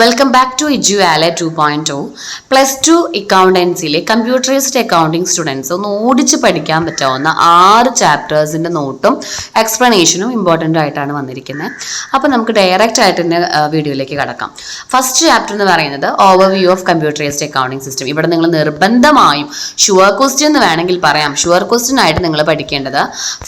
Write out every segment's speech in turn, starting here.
Welcome back to Eduvale 2.0 +2 അക്കൗണ്ടൻസിയിലെ computerised accounting students ഒന്ന് ഓടിച്ച് പഠിക്കാൻ പറ്റാവുന്ന 6 ചാപ്റ്റേഴ്സിൻ്റെ നോട്ടും എക്സ്പ്ലനേഷനും ഇമ്പോർട്ടൻ്റ് ആയിട്ടാണ് വന്നിരിക്കുന്നത്. അപ്പോൾ നമുക്ക് ഡയറക്റ്റ് ആയിട്ട് തന്നെ വീഡിയോയിലേക്ക് കടക്കാം. ഫസ്റ്റ് ചാപ്റ്റർ എന്ന് പറയുന്നത് overview of computerised accounting system. ഇവിടെ നിങ്ങൾ നിർബന്ധമായും ഷുവർ ക്വസ്റ്റ്യൻ എന്ന് വേണമെങ്കിൽ പറയാം. ഷുവർ ക്വസ്റ്റ്യൻ ആയിട്ട് നിങ്ങൾ പഠിക്കേണ്ടത്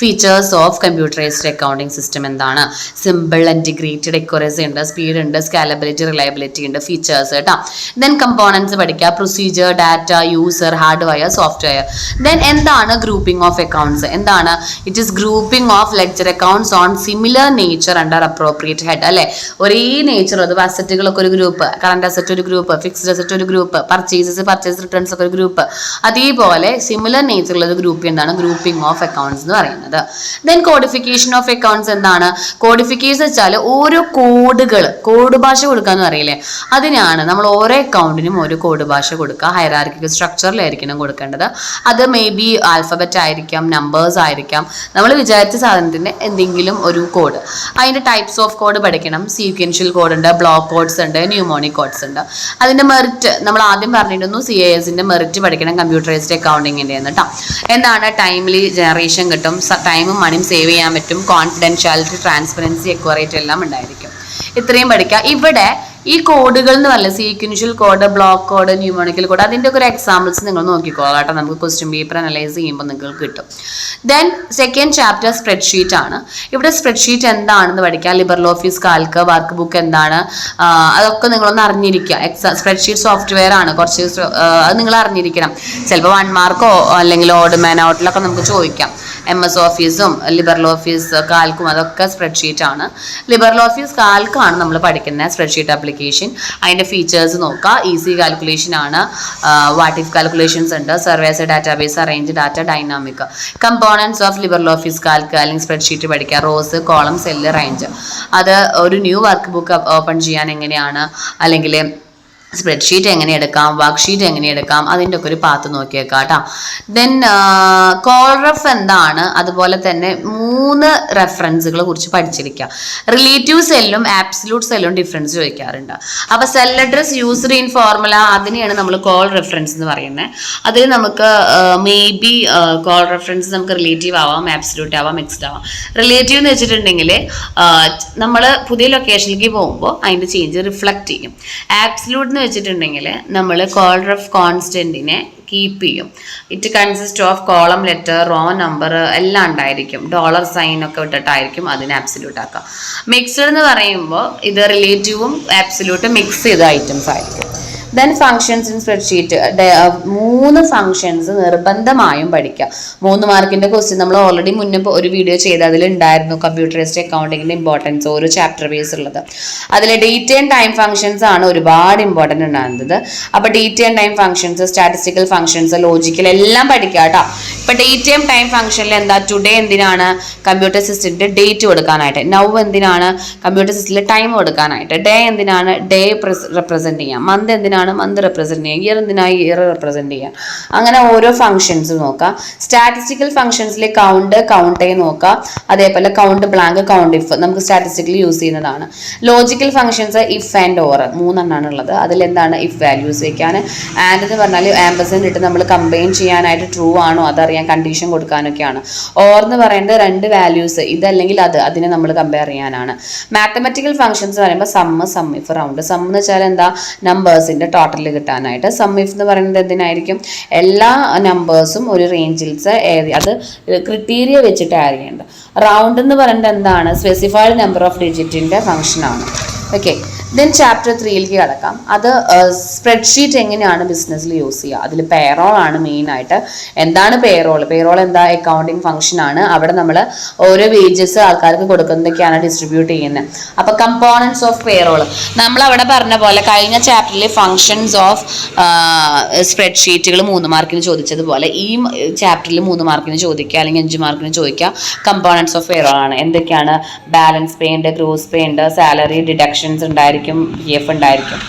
features of computerised accounting system എന്താണ്, സിമ്പിൾ, ഇൻറ്റിഗ്രേറ്റഡ്, എക്യുറസി ഉണ്ട്, സ്പീഡ് ഉണ്ട്, സ്കാലബിലിറ്റി, റിലയബിലിറ്റി ഉണ്ട്, ഫീച്ചേഴ്സ് കേട്ടോ. ദെൻ കമ്പോണൻസ് പഠിക്കുക, procedure, data, user, hardware, software. Then എന്താണ് ഗ്രൂപ്പിംഗ് ഓഫ് അക്കൗണ്ട്സ്, എന്താണ് it is grouping of ledger accounts on similar nature under appropriate head. അല്ലെ, ഒരേ നേച്ചർ, അത് അസറ്റുകളൊക്കെ ഒരു ഗ്രൂപ്പ്, കറണ്ട് അസറ്റ് ഒരു ഗ്രൂപ്പ്, ഫിക്സ്ഡ് അസറ്റ് ഒരു ഗ്രൂപ്പ്, പർച്ചേസ് റിട്ടേൺസ് ഒക്കെ ഒരു ഗ്രൂപ്പ്, അതേപോലെ സിമിലർ നേച്ചറുള്ള ഒരു ഗ്രൂപ്പ് എന്താണ് ഗ്രൂപ്പിംഗ് ഓഫ് അക്കൗണ്ട്സ് എന്ന് പറയുന്നത്. ദെൻ കോഡിഫിക്കേഷൻ ഓഫ് അക്കൗണ്ട്സ് എന്താണ്, കോഡിഫിക്കേഷൻ വെച്ചാൽ ഓരോ കോഡ് ഭാഷ കൊടുക്കാന്ന് അറിയില്ലേ, അതിനാണ് നമ്മൾ ഓരോ അക്കൗണ്ടിനും ഒരു കോഡ് ഭാഷ കൊടുക്കുക. ഹൈറാർക്കിക്കൽ സ്ട്രക്ചറിലായിരിക്കണം കൊടുക്കേണ്ടത്. അത് മേ ബി ആൽഫബറ്റ് ആയിരിക്കാം, നമ്പേഴ്സ് ആയിരിക്കാം, നമ്മൾ വിചാരിച്ച സാധനത്തിൻ്റെ എന്തെങ്കിലും ഒരു കോഡ്. അതിൻ്റെ ടൈപ്സ് ഓഫ് കോഡ് പഠിക്കണം. സീക്വൻഷ്യൽ കോഡ് ഉണ്ട്, ബ്ലോക്ക് കോഡ്സ് ഉണ്ട്, ന്യൂമോണിക് കോഡ്സ് ഉണ്ട്. അതിൻ്റെ മെറിറ്റ് നമ്മൾ ആദ്യം പറഞ്ഞിരുന്നു, CASൻ്റെ മെറിറ്റ് പഠിക്കണം കമ്പ്യൂട്ടറൈസ്ഡ് അക്കൗണ്ടിങ്ങിൻ്റെ കേട്ടോ. എന്താണ് ടൈംലി ജനറേഷൻ കിട്ടും, ടൈമും മണിയും സേവ് ചെയ്യാൻ പറ്റും, കോൺഫിഡൻഷ്യാലിറ്റി, ട്രാൻസ്പെറൻസി, എക്വറേറ്റ് എല്ലാം ഉണ്ടായിരിക്കും. ഇത്രയും പഠിക്കുക. ഇവിടെ ഈ കോഡുകൾ എന്ന് പറയുന്നത് sequential code, block code, mnemonical code, അതിൻ്റെ ഒക്കെ ഒരു എക്സാമ്പിൾസ് നിങ്ങൾ നോക്കിക്കോ കേട്ടോ. നമുക്ക് ക്വസ്റ്റ്യൻ പേപ്പർ അനലൈസ് ചെയ്യുമ്പോൾ നിങ്ങൾക്ക് കിട്ടും. ദെൻ സെക്കൻഡ് ചാപ്റ്റർ സ്പ്രെഡ്ഷീറ്റ് ആണ്. ഇവിടെ സ്പ്രെഡ്ഷീറ്റ് എന്താണെന്ന് പഠിക്കാം. Libre Office Calc, work book എന്താണ്, അതൊക്കെ നിങ്ങളൊന്ന് അറിഞ്ഞിരിക്കുക. സ്പ്രെഡ്ഷീറ്റ് സോഫ്റ്റ്വെയർ ആണ്, കുറച്ച് അത് നിങ്ങൾ അറിഞ്ഞിരിക്കണം. ചിലപ്പോൾ 1 മാർക്കോ അല്ലെങ്കിൽ ഓഡ് മാൻ ഔട്ടിലൊക്കെ നമുക്ക് ചോദിക്കാം. MS ഓഫീസും ലിബർ ഓഫീസ് കാൽക്കും അതൊക്കെ സ്പ്രെഡ്ഷീറ്റ് ആണ്. ലിബർ ഓഫീസ് കാൽക്കാണ് നമ്മൾ പഠിക്കുന്നത് സ്പ്രെഡ്ഷീറ്റ് ആപ്ലിക്കേഷൻ. അതിൻ്റെ ഫീച്ചേഴ്സ് നോക്കുക. ഈസി കാൽക്കുലേഷൻ ആണ്, വാട്ട് ഇഫ് കാൽക്കുലേഷൻസ് ഉണ്ട്, surveys, database, arrange data, dynamic. Components of LibreOffice calc അല്ലെങ്കിൽ സ്പ്രെഡ്ഷീറ്റ് പഠിക്കുക. Rows, column, cell, range. അത് ഒരു ന്യൂ വർക്ക് ബുക്ക് ഓപ്പൺ ചെയ്യാൻ എങ്ങനെയാണ്, അല്ലെങ്കിൽ സ്പ്രെഡ്ഷീറ്റ് എങ്ങനെ എടുക്കാം, വർക്ക് ഷീറ്റ് എങ്ങനെ എടുക്കാം, അതിൻ്റെ ഒക്കെ ഒരു പാത്ത് നോക്കിയേക്കാം കേട്ടോ. ദെൻ കോൾ റെഫ് എന്താണ്, അതുപോലെ തന്നെ 3 റെഫറൻസുകളെ കുറിച്ച് പഠിച്ചിരിക്കുക. റിലേറ്റീവ് സെല്ലും ആബ്സല്യൂട്ട് സെല്ലും ഡിഫറൻസ് ചോദിക്കാറുണ്ട്. അപ്പോൾ cell address, user in formula, അതിനെയാണ് നമ്മൾ കോൾ റെഫറൻസ് എന്ന് പറയുന്നത്. അതിൽ നമുക്ക് മേ ബി കോൾ റെഫറൻസ് നമുക്ക് റിലേറ്റീവ് ആവാം, ആബ്സല്യൂട്ട് ആവാം, മിക്സ്ഡ് ആവാം. റിലേറ്റീവ് എന്ന് വെച്ചിട്ടുണ്ടെങ്കിൽ നമ്മൾ പുതിയ ലൊക്കേഷനിലേക്ക് പോകുമ്പോൾ അതിൻ്റെ ചേഞ്ച് റിഫ്ലക്റ്റ് ചെയ്യും. ആബ്സല്യൂട്ട് വെച്ചിട്ടുണ്ടെങ്കിൽ നമ്മൾ കോൾ റെഫ് കോൺസ്റ്റന്റിനെ കീപ്പ് ചെയ്യും. It consist of column, letter, raw number എല്ലാം ഉണ്ടായിരിക്കും. $സൈൻ ഒക്കെ ഇട്ടിട്ടായിരിക്കും അതിനെ ആബ്സല്യൂട്ട് ആക്കുക. മിക്സ്ഡ് എന്ന് പറയുമ്പോൾ ഇത് റിലേറ്റീവും ആബ്സല്യൂട്ടും മിക്സ് ചെയ്ത ഐറ്റംസ് ആയിരിക്കും. Then functions in spreadsheet. 3 functions നിർബന്ധമായും പഠിക്കുക. 3 മാർക്കിൻ്റെ ക്വസ്റ്റ്യൻ നമ്മൾ ഓൾറെഡി മുന്നേ ഒരു വീഡിയോ ചെയ്ത് അതിലുണ്ടായിരുന്നു കമ്പ്യൂട്ടറൈസ്ഡ് അക്കൗണ്ടിങ്ങിൻ്റെ ഇമ്പോർട്ടൻസ്, ഓരോ ചാപ്റ്റർ ബേസ് ഉള്ളത്. അതിൽ ഡേറ്റ് ആൻഡ് ടൈം ഫങ്ഷൻസ് ആണ് ഒരുപാട് ഇമ്പോർട്ടൻ്റ് ഉണ്ടാകുന്നത്. അപ്പോൾ date and time functions, statistical functions, logical എല്ലാം പഠിക്കുക കേട്ടോ. ഇപ്പോൾ ഡേറ്റ് ആൻഡ് ടൈം ഫങ്ഷനിൽ എന്താ, ടുഡേ എന്തിനാണ് കമ്പ്യൂട്ടർ സിസ്റ്റത്തിൻ്റെ ഡേറ്റ് കൊടുക്കാനായിട്ട്, നൗ എന്തിനാണ് കമ്പ്യൂട്ടർ സിസ്റ്റത്തിൽ ടൈം കൊടുക്കാനായിട്ട്, ഡേ എന്തിനാണ് ഡേ റെപ്രസെൻറ്റ് ചെയ്യാം, മന്ത് എന്തിനാണ് മന്ത് റെപ്രസെന്റ് ചെയ്യാം, ഇയർ എന്തിനായി ഇയർ റെപ്രസെന്റ് ചെയ്യാം. അങ്ങനെ ഓരോ ഫംഗ്ഷൻസ് നോക്കാം. സ്റ്റാറ്റിസ്റ്റിക്കൽ ഫംഗ്ഷൻസിലെ കൗണ്ട് നോക്കുക. അതേപോലെ കൗണ്ട് ബ്ലാങ്ക്, കൗണ്ട് ഇഫ് നമുക്ക് സ്റ്റാറ്റിസ്റ്റിക്കലി യൂസ് ചെയ്യുന്നതാണ്. Logical functions if and or 3 ഉള്ളത്. അതിലെന്താണ് ഇഫ് വാല്യൂസ് വെക്കാൻ, ആൻഡ് എന്ന് പറഞ്ഞാൽ ആംബസെന്റ് ഇട്ട് നമ്മൾ കമ്പൈൻ ചെയ്യാനായിട്ട് ട്രൂ ആണോ അതറിയാൻ കണ്ടീഷൻ കൊടുക്കാനൊക്കെയാണ്. ഓർ എന്ന് പറയുന്നത് 2 വാല്യൂസ്, ഇതല്ലെങ്കിൽ അതിനെ നമ്മൾ കമ്പയർ ചെയ്യാനാണ്. മാത്തമാറ്റിക്കൽ ഫംഗ്ഷൻസ് പറയുമ്പോൾ സം ഇഫ് റൗണ്ട്. സം എന്ന് വെച്ചാൽ എന്താ, നമ്പേഴ്സിന്റെ ടോട്ടൽ കിട്ടാനായിട്ട്. സം ഇഫ് എന്ന് പറയുന്നത് എന്തിനായിരിക്കും, എല്ലാ നമ്പേഴ്സും ഒരു റേഞ്ചിൽസ് അത് ക്രിറ്റീരിയ വെച്ചിട്ട് ആഡ് ചെയ്യേണ്ടത്. റൗണ്ട് എന്ന് പറയുന്നത് എന്താണ്, സ്പെസിഫൈഡ് നമ്പർ ഓഫ് ഡിജിറ്റിന്റെ ഫംഗ്ഷനാണ്. ഓക്കെ. ദെൻ ചാപ്റ്റർ 3ലേക്ക് കടക്കാം. അത് സ്പ്രെഡ്ഷീറ്റ് എങ്ങനെയാണ് ബിസിനസ്സിൽ യൂസ് ചെയ്യുക. അതിൽ പേറോൾ ആണ് മെയിനായിട്ട്. എന്താണ് പേറോൾ എന്താ, അക്കൗണ്ടിങ് ഫംഗ്ഷൻ ആണ്. അവിടെ നമ്മൾ ഓരോ വേജസ് ആൾക്കാർക്ക് കൊടുക്കുന്നതൊക്കെയാണ് ഡിസ്ട്രിബ്യൂട്ട് ചെയ്യുന്നത്. അപ്പോൾ കമ്പോണൻസ് ഓഫ് പേറോൾ നമ്മൾ അവിടെ പറഞ്ഞ പോലെ കഴിഞ്ഞ ചാപ്റ്ററിൽ ഫംഗ്ഷൻസ് ഓഫ് സ്പ്രെഡ്ഷീറ്റുകൾ 3 മാർക്കിന് ചോദിച്ചതുപോലെ ഈ ചാപ്റ്ററിൽ 3 മാർക്കിന് ചോദിക്കുക, അല്ലെങ്കിൽ 5 മാർക്കിന് ചോദിക്കുക. കമ്പോണൻസ് ഓഫ് പേറോൾ ആണ്. എന്തൊക്കെയാണ്, ബാലൻസ് പേ ഉണ്ട്, ഗ്രോസ് പേ ഉണ്ട്, സാലറി ഡിഡക്ഷൻസ് ഉണ്ടായിരിക്കും, PF ഉണ്ടായിരിക്കും.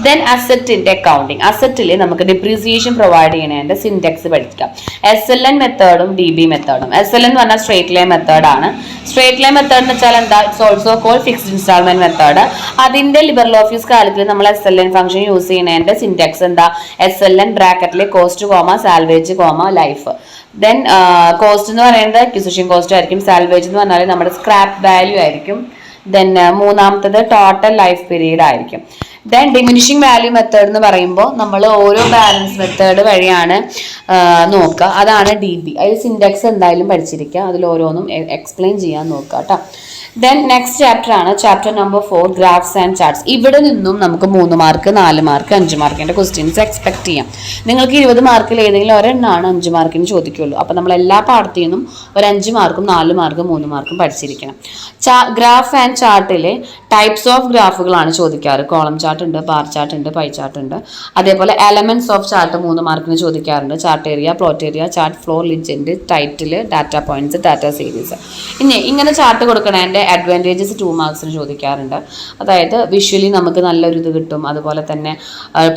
ദെൻ അസറ്റിന്റെ അക്കൗണ്ടിങ്. അസറ്റിൽ നമുക്ക് ഡിപ്രീസിയേഷൻ പ്രൊവൈഡ് ചെയ്യണതിന്റെ സിൻടെക്സ് പഠിക്കാം. SLN മെത്തേഡും DB മെത്തേഡും. SLN എന്ന് പറഞ്ഞാൽ സ്ട്രേറ്റ് ലൈൻ മെത്തേഡ് ആണ്. സ്ട്രേറ്റ് ലൈൻ മെത്തേഡ് എന്ന് വെച്ചാൽ എന്താ? It's also call fixed installment method. അതിന്റെ ലിബറൽ ഓഫീസ് കാലത്തിൽ നമ്മൾ SLN ഫംഗ്ഷൻ യൂസ് ചെയ്യുന്നതിന്റെ സിൻടെക്സ് എന്താ? SLN ബ്രാക്കറ്റിലെ cost comma salvage comma life. Then cost എന്ന് പറയുന്നത് അക്വിസിഷൻ കോസ്റ്റ് ആയിരിക്കും. സാൽവേജ് എന്ന് പറഞ്ഞാൽ നമ്മുടെ സ്ക്രാപ്പ് വാല്യൂ ആയിരിക്കും. ദെൻ മൂന്നാമത്തത് ടോട്ടൽ ലൈഫ് പീരീഡ് ആയിരിക്കും. ദെൻ ഡിമിനിഷിങ് വാല്യൂ മെത്തേഡ് എന്ന് പറയുമ്പോൾ നമ്മൾ ഓരോ ബാലൻസ് മെത്തേഡ് വഴിയാണ് നോക്കുക. അതാണ് DB. അതിൽ സിൻടെക്സ് എന്തായാലും പഠിച്ചിരിക്കുക. അതിൽ ഓരോന്നും എക്സ്പ്ലെയിൻ ചെയ്യാൻ നോക്കുക കേട്ടോ. ദെൻ നെക്സ്റ്റ് ചാപ്റ്റർ ആണ് chapter number 4 graphs and charts. ഇവിടെ നിന്നും നമുക്ക് 3 മാർക്ക് 4 മാർക്ക് 5 മാർക്കിന്റെ ക്വസ്റ്റ്യൻസ് എക്സ്പെക്ട് ചെയ്യാം. നിങ്ങൾക്ക് 20 മാർക്കിൽ ഏതെങ്കിലും ഒരെണ്ണമാണ് 5 മാർക്കിന് ചോദിക്കുള്ളൂ. അപ്പോൾ നമ്മൾ എല്ലാ പാഠത്തിൽ നിന്നും ഒരു 5 മാർക്കും 4 മാർക്കും 3 മാർക്കും പഠിച്ചിരിക്കണം. ഗ്രാഫ് ആൻഡ് ചാർട്ടിലെ ടൈപ്സ് ഓഫ് ഗ്രാഫുകളാണ് ചോദിക്കാറ്. കോളം ചാർട്ട് ഉണ്ട്, ബാർ ചാർട്ട് ഉണ്ട്, പൈ ചാർട്ട് ഉണ്ട്. അതേപോലെ എലമെന്റ്സ് ഓഫ് ചാർട്ട് 3 മാർക്കിന് ചോദിക്കാറുണ്ട്. Chart area, plot area, chart floor, legend, title, data points, data series. ഇങ്ങനെ ചാർട്ട് കൊടുക്കണതിന്റെ അഡ്വാൻറ്റേജസ് 2 മാർക്സിന് ചോദിക്കാറുണ്ട്. അതായത് വിഷ്വലി നമുക്ക് നല്ലൊരു ഇത് കിട്ടും. അതുപോലെ തന്നെ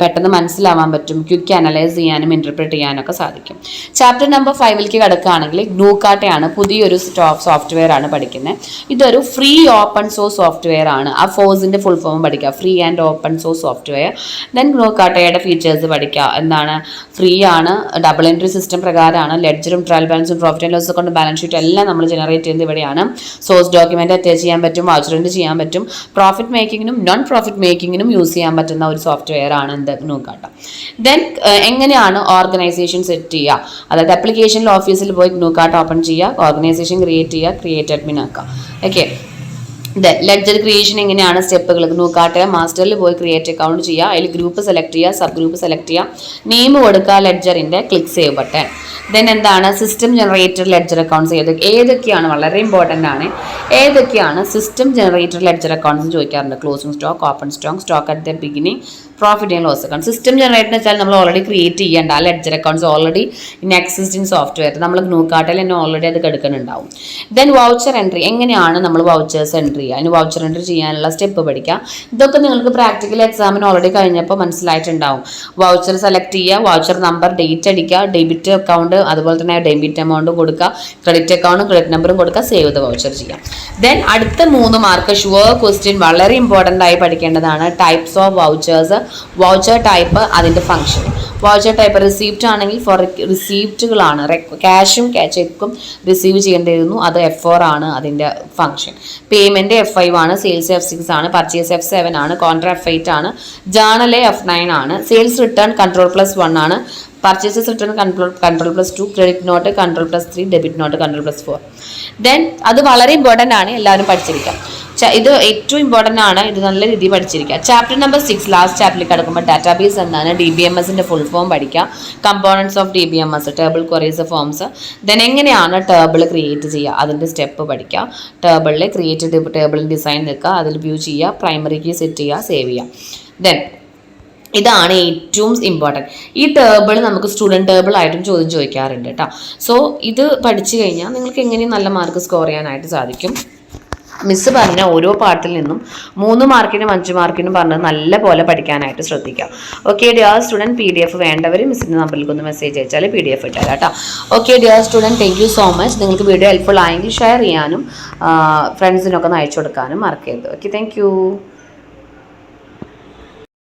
പെട്ടെന്ന് മനസ്സിലാവാൻ പറ്റും. ക്വിക്ക് അനലൈസ് ചെയ്യാനും ഇന്റർപ്രറ്റ് ചെയ്യാനൊക്കെ സാധിക്കും. ചാപ്റ്റർ നമ്പർ 5ലേക്ക് കിടക്കുകയാണെങ്കിൽ ഗ്നൂക്കാട്ടയാണ് പുതിയൊരു സോഫ്റ്റ്വെയർ ആണ് പഠിക്കുന്നത്. ഇതൊരു ഫ്രീ ഓപ്പൺ സോഴ്സ് സോഫ്റ്റ്വെയർ ആണ്. ആ ഫോഴ്സിന്റെ ഫുൾ ഫോം പഠിക്കുക, free and open source software. Then ഗ്നൂക്കാട്ടയുടെ ഫീച്ചേഴ്സ് പഠിക്കുക. എന്താണ്? ഫ്രീ ആണ്, ഡബിൾ എൻട്രി സിസ്റ്റം പ്രകാരമാണ്, ലെഡ്ജറും ട്രയൽ ബാലൻസും പ്രോഫിറ്റ് ആൻഡ് ലോസ് കൊണ്ട് ബാലൻസ് ഷീറ്റ് എല്ലാം നമ്മൾ ജനറേറ്റ് ചെയ്യുന്നത് ഇവിടെയാണ്. സോഴ്സ് ഡോക്യുമെന്റ് അറ്റാച്ച് ചെയ്യാൻ പറ്റും, വൗച്ചർ എൻട്രി ചെയ്യാൻ പറ്റും. പ്രോഫിറ്റ് മേക്കിങ്ങിനും നോൺ പ്രോഫിറ്റ് മേക്കിങ്ങിനും യൂസ് ചെയ്യാൻ പറ്റുന്ന ഒരു സോഫ്റ്റ്വെയർ ആണ് എന്ത്? ഗ്നൂക്കാട്ട. ദെൻ എങ്ങനെയാണ് ഓർഗനൈസേഷൻ സെറ്റ് ചെയ്യുക? അതായത് ആപ്ലിക്കേഷനിൽ ഓഫീസിൽ പോയി ഗ്നൂക്കാട്ട ഓപ്പൺ ചെയ്യുക, ഓർഗനൈസേഷൻ ക്രിയേറ്റ് ചെയ്യുക, ക്രിയേറ്റ് അഡ്മിൻ ആക്കുക. ഓക്കെ. ലെഡ്ജർ ക്രിയേഷൻ എങ്ങനെയാണ് സ്റ്റെപ്പുകൾ? ഗ്നൂക്കാട്ട മാസ്റ്ററിൽ പോയി ക്രിയേറ്റ് അക്കൗണ്ട് ചെയ്യുക, അതിൽ ഗ്രൂപ്പ് സെലക്ട് ചെയ്യുക, സബ് ഗ്രൂപ്പ് സെലക്ട് ചെയ്യുക, നെയിം കൊടുക്കുക, ലെഡ്ജറിന്റെ ക്ലിക്ക് സേവ് ബട്ടൺ. ദെൻ എന്താണ്? സിസ്റ്റം ജനറേറ്റഡ് ലെഡ്ജർ അക്കൗണ്ട്സ് ഏതൊക്കെയാണ്? വളരെ ഇമ്പോർട്ടൻ്റ് ആണ്. ഏതൊക്കെയാണ് സിസ്റ്റം ജനറേറ്റഡ് ലെഡ്ജർ അക്കൗണ്ട്സ് ചോദിക്കാറുണ്ട്. Closing stock, open stock, stock at the beginning, profit and loss account. System generate എന്ന് വെച്ചാൽ നമ്മൾ ഓൾറെഡി ക്രിയേറ്റ് ചെയ്യേണ്ട ആ ledger accounts already in existing software നമ്മൾ ഗ്നൂക്കാട്ടിൽ തന്നെ ഓൾറെഡി അത് എടുക്കുന്നുണ്ടാവും. Then voucher entry. എങ്ങനെയാണ് നമ്മൾ വൗച്ചേഴ്സ് എൻട്രി ചെയ്യുക? അതിന് വൗച്ചർ എൻട്രി ചെയ്യാനുള്ള സ്റ്റെപ്പ് പഠിക്കുക. ഇതൊക്കെ നിങ്ങൾക്ക് പ്രാക്ടിക്കൽ എക്സാമിന് ഓൾറെഡി കഴിഞ്ഞപ്പോൾ മനസ്സിലായിട്ടുണ്ടാവും. വൗച്ചർ സെലക്ട് ചെയ്യുക, വൗച്ചർ നമ്പർ, ഡേറ്റ് അടിക്കുക, ഡെബിറ്റ് അക്കൗണ്ട്, അതുപോലെ തന്നെ ഡെബിറ്റ് എമൗണ്ടും കൊടുക്കുക, ക്രെഡിറ്റ് അക്കൗണ്ടും ക്രെഡിറ്റ് നമ്പറും കൊടുക്കുക, സേവ് ദ വൗച്ചർ ചെയ്യാം. ദെൻ അടുത്ത 3 മാർക്ക് ഷുവർ ക്വസ്റ്റ്യൻ വളരെ ഇമ്പോർട്ടൻ്റ് ആയി പഠിക്കേണ്ടതാണ്. Types of vouchers, voucher type, അതിൻ്റെ ഫംഗ്ഷൻ. വൗച്ചർ ടൈപ്പ് റിസീപ്റ്റ് ആണെങ്കിൽ ഫോർ റിസീപ്റ്റുകളാണ്, ക്യാഷും ചെക്കും റിസീവ് ചെയ്യേണ്ടിയിരുന്നു, അത് F4 ആണ് അതിൻ്റെ ഫംഗ്ഷൻ. പേയ്മെൻറ്റ് F5 ആണ്, സെയിൽസ് F6 ആണ്, പർച്ചേസ് F7 ആണ്, കോൺട്രാ F8 ആണ്, ജേണൽ F9 ആണ്, സെയിൽസ് റിട്ടേൺ Ctrl+1 ആണ്, purchases return Ctrl+2, credit note Ctrl+3, debit not Ctrl+4. Then അത് വളരെ ഇമ്പോർട്ടൻ്റ് ആണ്, എല്ലാവരും പഠിച്ചിരിക്കാം. ഇത് ഏറ്റവും ഇമ്പോർട്ടൻ്റ് ആണ്, ഇത് നല്ല രീതിയിൽ പഠിച്ചിരിക്കുക. ചാപ്റ്റർ നമ്പർ 6 ലാസ്റ്റ് ചാപ്റ്ററിൽ കിടക്കുമ്പോൾ ഡാറ്റാബേസ് എന്താണ്, DBMSന്റെ ഫുൾ ഫോം പഠിക്കുക, components of DBMS, table queries forms. Then എങ്ങനെയാണ് ടേബിൾ ക്രിയേറ്റ് ചെയ്യുക, അതിൻ്റെ സ്റ്റെപ്പ് പഠിക്കുക. ടേബിളിൽ ക്രിയേറ്റ് ടേബിൾ ഡിസൈൻ നിൽക്കുക, അതിൽ വ്യൂ ചെയ്യുക, പ്രൈമറി കീ സെറ്റ് ചെയ്യുക, സേവ് ചെയ്യുക. ദെൻ ഇതാണ് ഏറ്റവും ഇമ്പോർട്ടൻറ്റ്. ഈ ടേബിൾ നമുക്ക് സ്റ്റുഡൻറ്റ് ടേബിൾ ആയിട്ടും ചോദിക്കാറുണ്ട് കേട്ടോ. സോ ഇത് പഠിച്ചു കഴിഞ്ഞാൽ നിങ്ങൾക്ക് എങ്ങനെയും നല്ല മാർക്ക് സ്കോർ ചെയ്യാനായിട്ട് സാധിക്കും. മിസ്സ് പറഞ്ഞ ഓരോ പാർട്ടിൽ നിന്നും 3 മാർക്കിനും 5 മാർക്കിനും പറഞ്ഞത് നല്ല പോലെ പഠിക്കാനായിട്ട് ശ്രദ്ധിക്കാം. ഓക്കെ ഡിയർ സ്റ്റുഡൻറ്റ്, PDF വേണ്ടവർ മിസ്സിൻ്റെ നമ്പറിലേക്ക് ഒന്ന് മെസ്സേജ് അയച്ചാൽ PDF ഇട്ടാൽ കേട്ടോ. Okay dear student, thank you so much. നിങ്ങൾക്ക് വീഡിയോ ഹെൽപ്ഫുൾ ആയെങ്കിൽ ഷെയർ ചെയ്യാനും ഫ്രണ്ട്സിനൊക്കെ ഒന്ന് അയച്ചു കൊടുക്കാനും മറക്കരുത്. Okay, thank you.